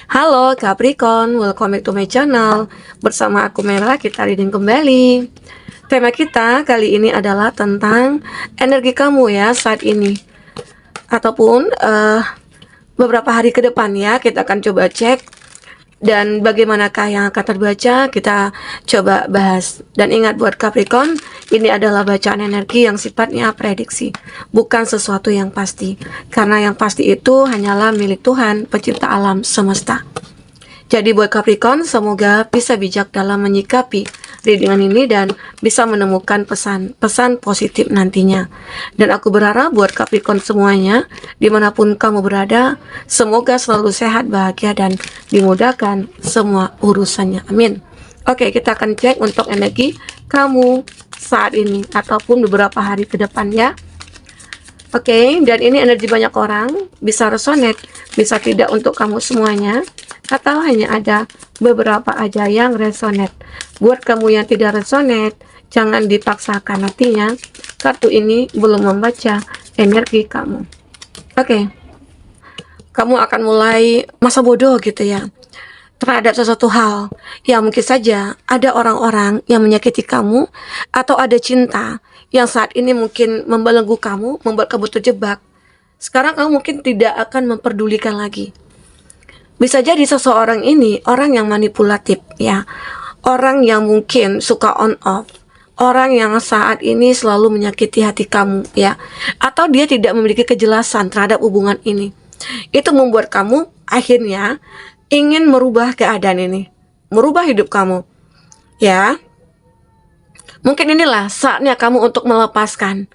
Halo Capricorn, welcome back to my channel. Bersama aku Mela, kita reading kembali. Tema kita kali ini adalah tentang energi kamu ya saat ini. Ataupun beberapa hari ke depan ya, kita akan coba cek. Dan bagaimanakah yang akan terbaca, kita coba bahas. Dan ingat buat Capricorn, ini adalah bacaan energi yang sifatnya prediksi, bukan sesuatu yang pasti. Karena yang pasti itu hanyalah milik Tuhan, pencipta alam semesta. Jadi buat Capricorn, semoga bisa bijak dalam menyikapi readingan ini dan bisa menemukan pesan-pesan positif nantinya. Dan aku berharap buat Capricorn semuanya, dimanapun kamu berada, semoga selalu sehat, bahagia, dan dimudahkan semua urusannya. Amin. Oke, kita akan cek untuk energi kamu saat ini ataupun beberapa hari ke depan ya. Oke, dan ini energi banyak orang, bisa resonate, bisa tidak untuk kamu semuanya, atau hanya ada beberapa aja yang resonate. Buat kamu yang tidak resonate, jangan dipaksakan, artinya kartu ini belum membaca energi kamu. Oke, kamu akan mulai masa bodoh gitu ya, terhadap sesuatu hal yang mungkin saja ada orang-orang yang menyakiti kamu, atau ada cinta yang saat ini mungkin membelenggu kamu, membuat kamu terjebak. Sekarang kamu mungkin tidak akan memperdulikan lagi. Bisa jadi seseorang ini orang yang manipulatif ya, orang yang mungkin suka on off, orang yang saat ini selalu menyakiti hati kamu ya, atau dia tidak memiliki kejelasan terhadap hubungan ini. Itu membuat kamu akhirnya ingin merubah keadaan ini, merubah hidup kamu ya. Mungkin inilah saatnya kamu untuk melepaskan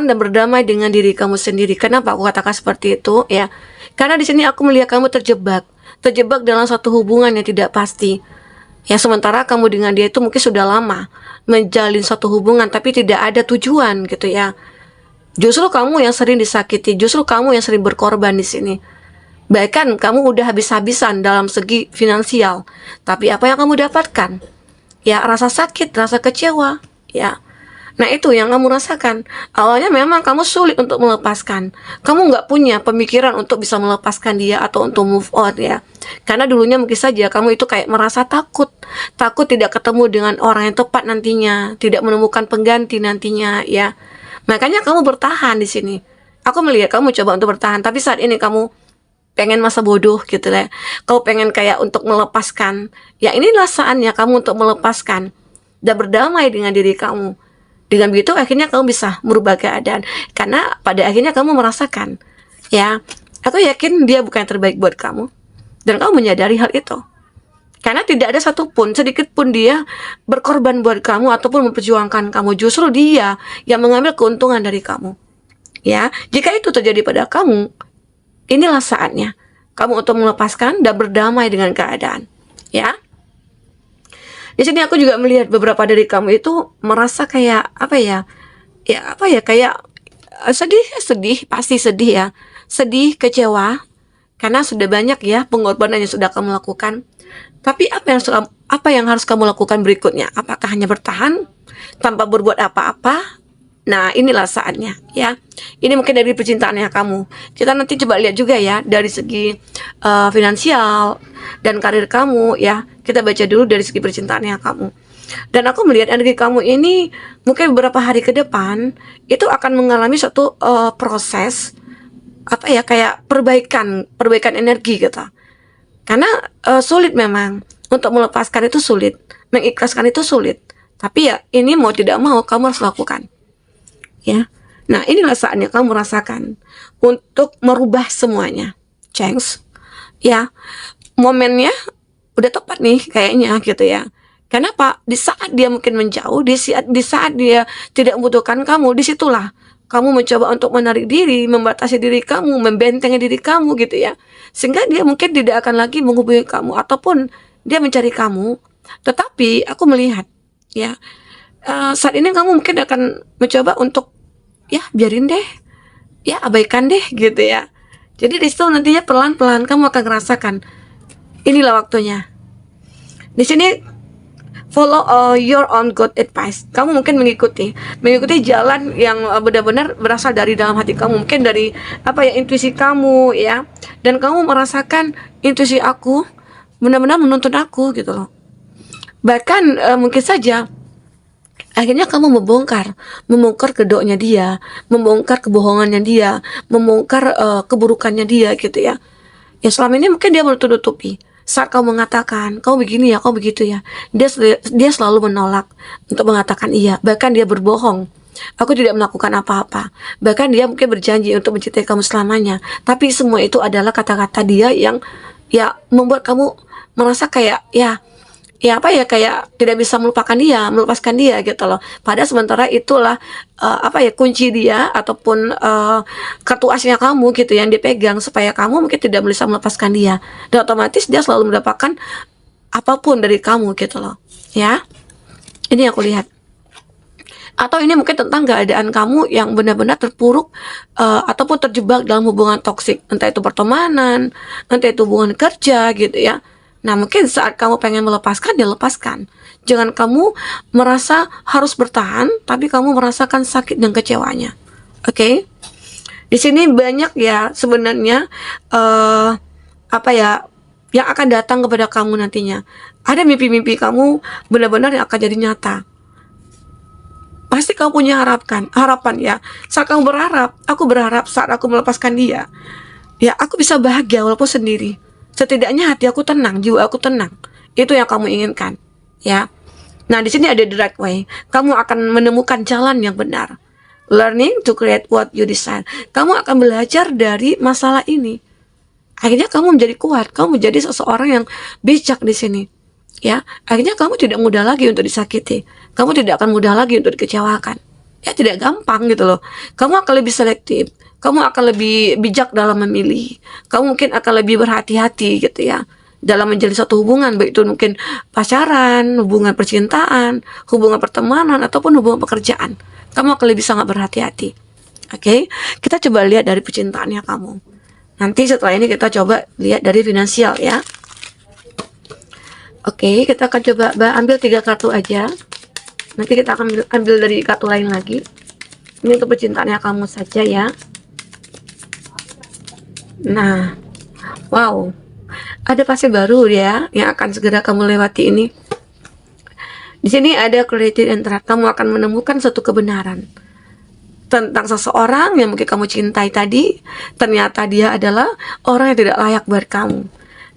dan berdamai dengan diri kamu sendiri. Kenapa aku katakan seperti itu ya? Karena di sini aku melihat kamu terjebak dalam satu hubungan yang tidak pasti. Ya, sementara kamu dengan dia itu mungkin sudah lama menjalin satu hubungan tapi tidak ada tujuan gitu ya. Justru kamu yang sering disakiti, justru kamu yang sering berkorban di sini. Bahkan kamu udah habis-habisan dalam segi finansial. Tapi apa yang kamu dapatkan? Ya, rasa sakit, rasa kecewa, ya. Nah, itu yang kamu rasakan. Awalnya memang kamu sulit untuk melepaskan. Kamu nggak punya pemikiran untuk bisa melepaskan dia atau untuk move on ya. Karena dulunya mungkin saja kamu itu kayak merasa takut. Takut tidak ketemu dengan orang yang tepat nantinya. Tidak menemukan pengganti nantinya ya. Makanya kamu bertahan di sini. Aku melihat kamu coba untuk bertahan. Tapi saat ini kamu pengen masa bodoh gitu ya. Kau pengen kayak untuk melepaskan. Ya, inilah saatnya kamu untuk melepaskan dan berdamai dengan diri kamu. Dengan begitu akhirnya kamu bisa merubah keadaan. Karena pada akhirnya kamu merasakan ya, aku yakin dia bukan yang terbaik buat kamu. Dan kamu menyadari hal itu. Karena tidak ada satupun, sedikit pun dia berkorban buat kamu ataupun memperjuangkan kamu. Justru dia yang mengambil keuntungan dari kamu. Ya, jika itu terjadi pada kamu, inilah saatnya kamu untuk melepaskan dan berdamai dengan keadaan, ya. Di sini aku juga melihat beberapa dari kamu itu merasa kayak apa ya? Ya apa ya, kayak sedih, pasti sedih ya. Sedih, kecewa karena sudah banyak ya pengorbanan yang sudah kamu lakukan. Tapi apa yang harus kamu lakukan berikutnya? Apakah hanya bertahan tanpa berbuat apa-apa? Nah, inilah saatnya ya. Ini mungkin dari percintaannya kamu. Kita nanti coba lihat juga ya dari segi finansial dan karir kamu ya. Kita baca dulu dari segi percintaannya kamu. Dan aku melihat energi kamu ini mungkin beberapa hari ke depan itu akan mengalami suatu proses apa ya, kayak perbaikan energi gitu. Karena sulit memang untuk melepaskan itu sulit, mengikhlaskan itu sulit. Tapi ya ini mau tidak mau kamu harus lakukan. Ya, nah inilah saatnya kamu merasakan untuk merubah semuanya. Change, ya, momennya udah tepat nih kayaknya gitu ya. Kenapa? Di saat dia mungkin menjauh, di saat dia tidak membutuhkan kamu, disitulah kamu mencoba untuk menarik diri, membatasi diri kamu, membentengi diri kamu gitu ya. Sehingga dia mungkin tidak akan lagi menghubungi kamu ataupun dia mencari kamu. Tetapi aku melihat ya, saat ini kamu mungkin akan mencoba untuk ya biarin deh, ya abaikan deh gitu ya. Jadi di situ nantinya pelan-pelan kamu akan merasakan inilah waktunya. Di sini follow your own good advice. Kamu mungkin mengikuti jalan yang benar-benar berasal dari dalam hati kamu, mungkin dari intuisi kamu ya, dan kamu merasakan intuisi aku benar-benar menuntun aku gitu loh. Bahkan mungkin saja akhirnya kamu membongkar kedoknya dia, membongkar kebohongannya dia, membongkar keburukannya dia gitu ya. Ya selama ini mungkin dia menutup-nutupi. Saat kau mengatakan, kau begini ya, kau begitu ya, dia selalu menolak untuk mengatakan iya. Bahkan dia berbohong, aku tidak melakukan apa-apa. Bahkan dia mungkin berjanji untuk mencintai kamu selamanya. Tapi semua itu adalah kata-kata dia yang ya membuat kamu merasa kayak kayak tidak bisa melepaskan dia gitu loh. Padahal sementara itulah kunci dia ataupun kartu asnya kamu gitu yang dipegang supaya kamu mungkin tidak bisa melepaskan dia. Dan otomatis dia selalu mendapatkan apapun dari kamu gitu loh. Ya. Ini aku lihat. Atau ini mungkin tentang keadaan kamu yang benar-benar terpuruk ataupun terjebak dalam hubungan toksik, entah itu pertemanan, entah itu hubungan kerja gitu ya. Nah mungkin saat kamu pengen melepaskan, ya lepaskan. Jangan kamu merasa harus bertahan, tapi kamu merasakan sakit dan kecewanya. Oke? Di sini banyak ya sebenarnya yang akan datang kepada kamu nantinya. Ada mimpi-mimpi kamu benar-benar yang akan jadi nyata. Pasti kamu punya harapan ya. Saat kamu berharap, aku berharap saat aku melepaskan dia, ya aku bisa bahagia walaupun sendiri. Setidaknya hati aku tenang, jiwa aku tenang. Itu yang kamu inginkan, ya. Nah, di sini ada the right way. Kamu akan menemukan jalan yang benar. Learning to create what you desire. Kamu akan belajar dari masalah ini. Akhirnya kamu menjadi kuat, kamu menjadi seseorang yang bijak di sini. Ya, akhirnya kamu tidak mudah lagi untuk disakiti. Kamu tidak akan mudah lagi untuk dikecewakan. Ya, tidak gampang gitu loh. Kamu akan lebih selektif. Kamu akan lebih bijak dalam memilih. Kamu mungkin akan lebih berhati-hati gitu ya dalam menjalin satu hubungan, baik itu mungkin pacaran, hubungan percintaan, hubungan pertemanan, ataupun hubungan pekerjaan. Kamu akan lebih sangat berhati-hati. Oke, kita coba lihat dari percintaannya kamu. Nanti setelah ini kita coba lihat dari finansial ya. Oke, kita akan coba ambil 3 kartu aja. Nanti kita akan ambil dari kartu lain lagi. Ini untuk percintaannya kamu saja ya. Nah, wow, ada fase baru ya yang akan segera kamu lewati ini. Di sini ada clarity and truth. Kamu akan menemukan satu kebenaran tentang seseorang yang mungkin kamu cintai tadi. Ternyata dia adalah orang yang tidak layak buat kamu.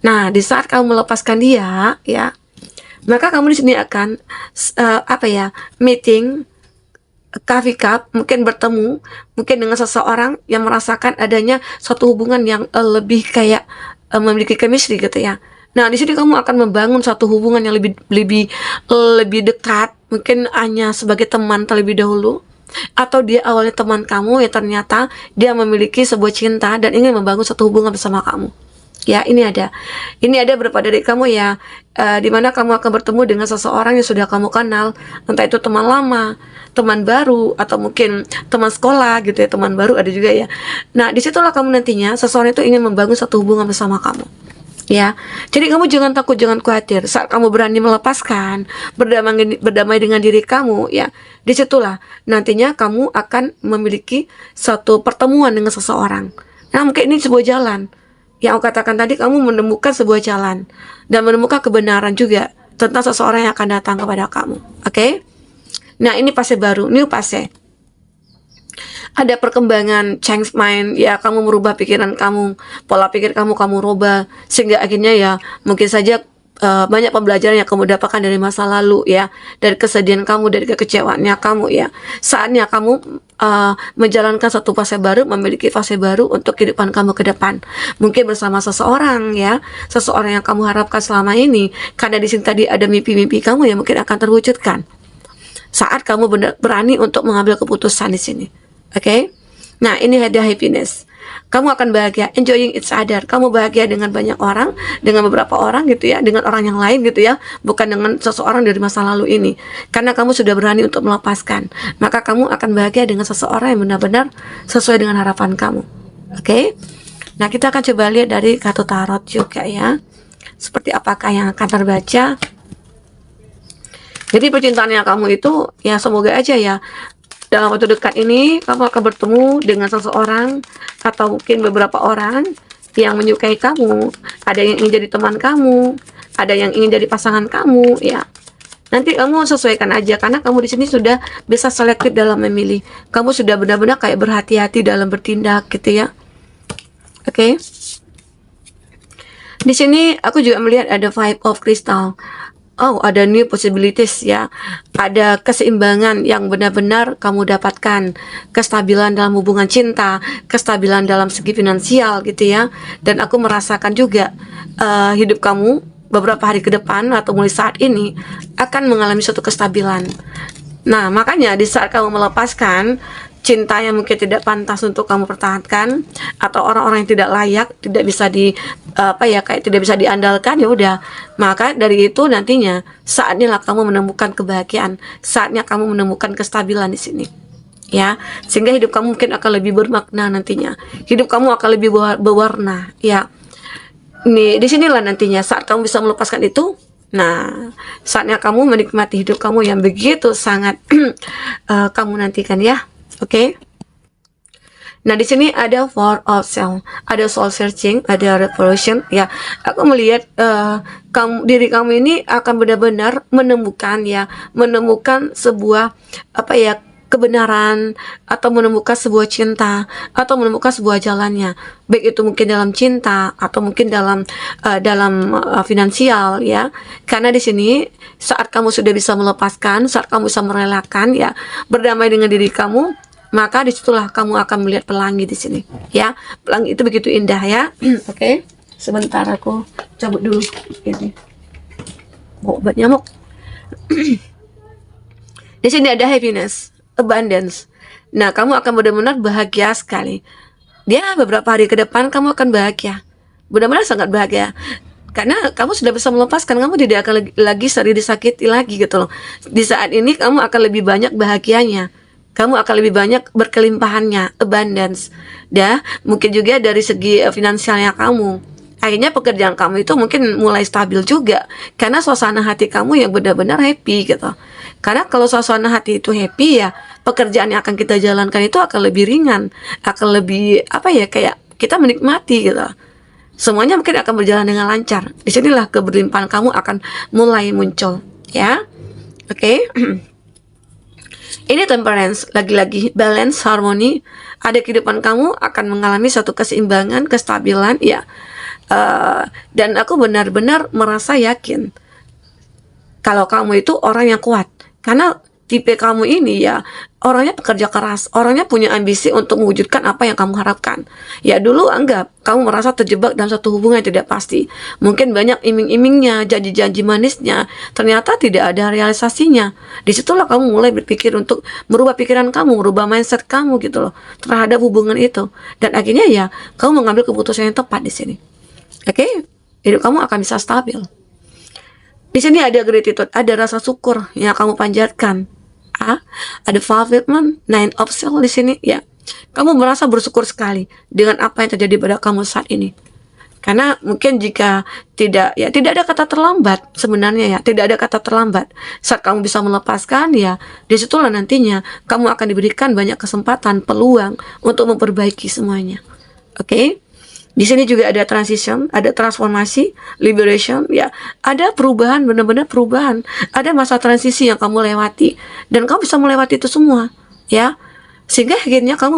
Nah, di saat kamu melepaskan dia, ya, maka kamu di sini akan meeting, coffee cup, mungkin bertemu, mungkin dengan seseorang yang merasakan adanya suatu hubungan yang lebih kayak memiliki chemistry gitu ya. Nah, di sini kamu akan membangun suatu hubungan yang lebih dekat, mungkin hanya sebagai teman terlebih dahulu, atau dia awalnya teman kamu ya ternyata dia memiliki sebuah cinta dan ingin membangun suatu hubungan bersama kamu. Ya, ini ada beberapa dari kamu ya, dimana kamu akan bertemu dengan seseorang yang sudah kamu kenal, entah itu teman lama, teman baru, atau mungkin teman sekolah gitu ya, teman baru ada juga ya. Nah, disitulah kamu nantinya seseorang itu ingin membangun satu hubungan bersama kamu. Ya, jadi kamu jangan takut, jangan khawatir. Saat kamu berani melepaskan, berdamai dengan diri kamu, ya, disitulah nantinya kamu akan memiliki satu pertemuan dengan seseorang. Nah, mungkin ini sebuah jalan. Yang aku katakan tadi, kamu menemukan sebuah jalan dan menemukan kebenaran juga tentang seseorang yang akan datang kepada kamu. Oke? Nah, ini fase baru, new fase. Ada perkembangan, change mind, ya, kamu merubah pikiran kamu, pola pikir kamu rubah, sehingga akhirnya ya mungkin saja banyak pembelajaran yang kamu dapatkan dari masa lalu ya, dari kesedihan kamu, dari kekecewaannya kamu ya. Saatnya kamu menjalankan satu fase baru, memiliki fase baru untuk kehidupan kamu ke depan. Mungkin bersama seseorang ya, seseorang yang kamu harapkan selama ini. Karena di sini tadi ada mimpi-mimpi kamu yang mungkin akan terwujudkan saat kamu berani untuk mengambil keputusan di sini. Oke? Nah, ini hadiah happiness. Kamu akan bahagia, enjoying each other. Kamu bahagia dengan banyak orang, dengan beberapa orang gitu ya, dengan orang yang lain gitu ya, bukan dengan seseorang dari masa lalu ini. Karena kamu sudah berani untuk melepaskan, maka kamu akan bahagia dengan seseorang yang benar-benar sesuai dengan harapan kamu. Oke? Nah, kita akan coba lihat dari kartu tarot juga ya. Seperti apakah yang akan terbaca. Jadi percintaannya kamu itu ya semoga aja ya dalam waktu dekat ini kamu akan bertemu dengan seseorang atau mungkin beberapa orang yang menyukai kamu. Ada yang ingin jadi teman kamu, ada yang ingin jadi pasangan kamu, ya. Nanti kamu sesuaikan aja karena kamu di sini sudah bisa selektif dalam memilih. Kamu sudah benar-benar kayak berhati-hati dalam bertindak gitu ya. Oke. Di sini aku juga melihat ada Five of Crystal. Oh, ada new possibilities ya. Ada keseimbangan yang benar-benar kamu dapatkan. Kestabilan dalam hubungan cinta, kestabilan dalam segi finansial gitu ya. Dan aku merasakan juga hidup kamu beberapa hari ke depan atau mulai saat ini akan mengalami suatu kestabilan. Nah, makanya di saat kamu melepaskan cinta yang mungkin tidak pantas untuk kamu pertahankan atau orang-orang yang tidak layak, tidak bisa kayak tidak bisa diandalkan, ya udah. Maka dari itu nantinya saatnya lah kamu menemukan kebahagiaan, saatnya kamu menemukan kestabilan di sini. Ya, sehingga hidup kamu mungkin akan lebih bermakna nantinya. Hidup kamu akan lebih berwarna, ya. Nih, disinilah nantinya saat kamu bisa melepaskan itu. Nah, saatnya kamu menikmati hidup kamu yang begitu sangat kamu nantikan ya. Oke. Nah, di sini ada Four of Soul, ada soul searching, ada revolution ya. Aku melihat diri kamu ini akan benar-benar menemukan sebuah kebenaran, atau menemukan sebuah cinta, atau menemukan sebuah jalannya, baik itu mungkin dalam cinta atau mungkin dalam finansial ya. Karena di sini saat kamu sudah bisa melepaskan, saat kamu bisa merelakan ya, berdamai dengan diri kamu, maka disitulah kamu akan melihat pelangi di sini ya. Pelangi itu begitu indah ya. Oke. Sebentar aku cabut dulu ini obat nyamuk. Di sini ada happiness, abundance. Nah, kamu akan benar-benar bahagia sekali. Dia beberapa hari ke depan kamu akan bahagia. Benar-benar sangat bahagia. Karena kamu sudah bisa melepaskan, kamu tidak akan lagi sering disakiti lagi gitu loh. Di saat ini kamu akan lebih banyak bahagianya. Kamu akan lebih banyak berkelimpahannya, abundance. Dan mungkin juga dari segi finansialnya kamu. Akhirnya pekerjaan kamu itu mungkin mulai stabil juga. Karena suasana hati kamu yang benar-benar happy gitu. Karena kalau suasana hati itu happy ya, pekerjaan yang akan kita jalankan itu akan lebih ringan, akan lebih kayak kita menikmati gitu. Semuanya mungkin akan berjalan dengan lancar. Disinilah keberlimpahan kamu akan mulai muncul, ya. Oke. Ini temperance, lagi-lagi balance, harmoni. Ada kehidupan kamu akan mengalami satu keseimbangan, kestabilan, ya. Dan aku benar-benar merasa yakin kalau kamu itu orang yang kuat. Karena tipe kamu ini ya orangnya pekerja keras, orangnya punya ambisi untuk mewujudkan apa yang kamu harapkan. Ya dulu anggap kamu merasa terjebak dalam satu hubungan yang tidak pasti. Mungkin banyak iming-imingnya, janji-janji manisnya, ternyata tidak ada realisasinya. Disitulah kamu mulai berpikir untuk merubah pikiran kamu, merubah mindset kamu gitu loh terhadap hubungan itu. Dan akhirnya ya kamu mengambil keputusan yang tepat di sini. Oke? Hidup kamu akan bisa stabil. Di sini ada gratitude, ada rasa syukur yang kamu panjatkan. Ada fulfillment, nine of soul di sini ya. Kamu merasa bersyukur sekali dengan apa yang terjadi pada kamu saat ini. Karena mungkin jika tidak ada kata terlambat sebenarnya ya, tidak ada kata terlambat. Saat kamu bisa melepaskan ya, disitulah nantinya kamu akan diberikan banyak kesempatan, peluang untuk memperbaiki semuanya. Oke? Di sini juga ada transition, ada transformasi, liberation, ya. Ada perubahan, benar-benar perubahan. Ada masa transisi yang kamu lewati. Dan kamu bisa melewati itu semua, ya. Sehingga akhirnya kamu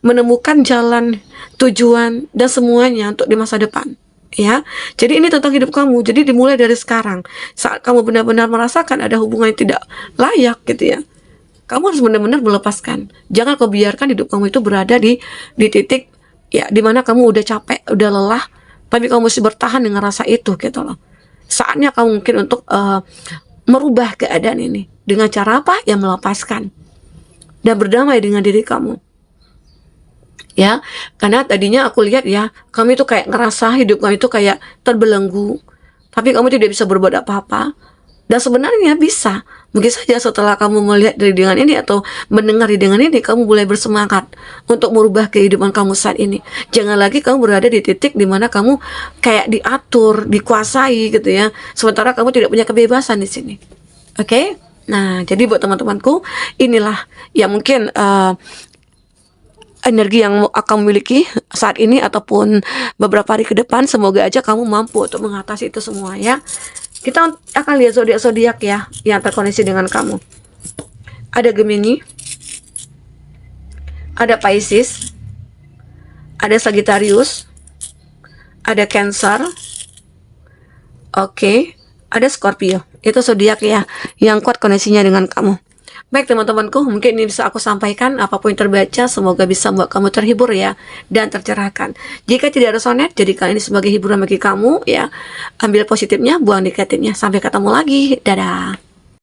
menemukan jalan, tujuan, dan semuanya untuk di masa depan, ya. Jadi ini tentang hidup kamu. Jadi dimulai dari sekarang. Saat kamu benar-benar merasakan ada hubungan yang tidak layak, gitu ya. Kamu harus benar-benar melepaskan. Jangan kau biarkan hidup kamu itu berada di titik ya, dimana kamu udah capek, udah lelah, tapi kamu masih bertahan dengan rasa itu gitu loh. Saatnya kamu mungkin untuk merubah keadaan ini. Dengan cara apa? Ya melepaskan. Dan berdamai dengan diri kamu. Ya, karena tadinya aku lihat ya, kamu itu kayak ngerasa hidup kamu itu kayak terbelenggu. Tapi kamu tidak bisa berbuat apa-apa. Dan sebenarnya bisa. Mungkin saja setelah kamu melihat dengan ini atau mendengar dengan ini, kamu mulai bersemangat untuk merubah kehidupan kamu saat ini. Jangan lagi kamu berada di titik dimana kamu kayak diatur, dikuasai gitu ya. Sementara kamu tidak punya kebebasan di sini. Oke. Nah, jadi buat teman-temanku, inilah yang mungkin energi yang akan miliki saat ini ataupun beberapa hari ke depan. Semoga aja kamu mampu untuk mengatasi itu semua ya. Kita akan lihat zodiak-zodiak ya yang terkoneksi dengan kamu. Ada Gemini, ada Pisces, ada Sagittarius, ada Cancer, oke, ada Scorpio. Itu zodiak ya yang kuat koneksinya dengan kamu. Baik teman-temanku, mungkin ini bisa aku sampaikan. Apapun yang terbaca, semoga bisa membuat kamu terhibur ya, dan tercerahkan. Jika tidak resonate, jadikan ini sebagai hiburan bagi kamu ya. Ambil positifnya, buang negatifnya. Sampai ketemu lagi, dadah.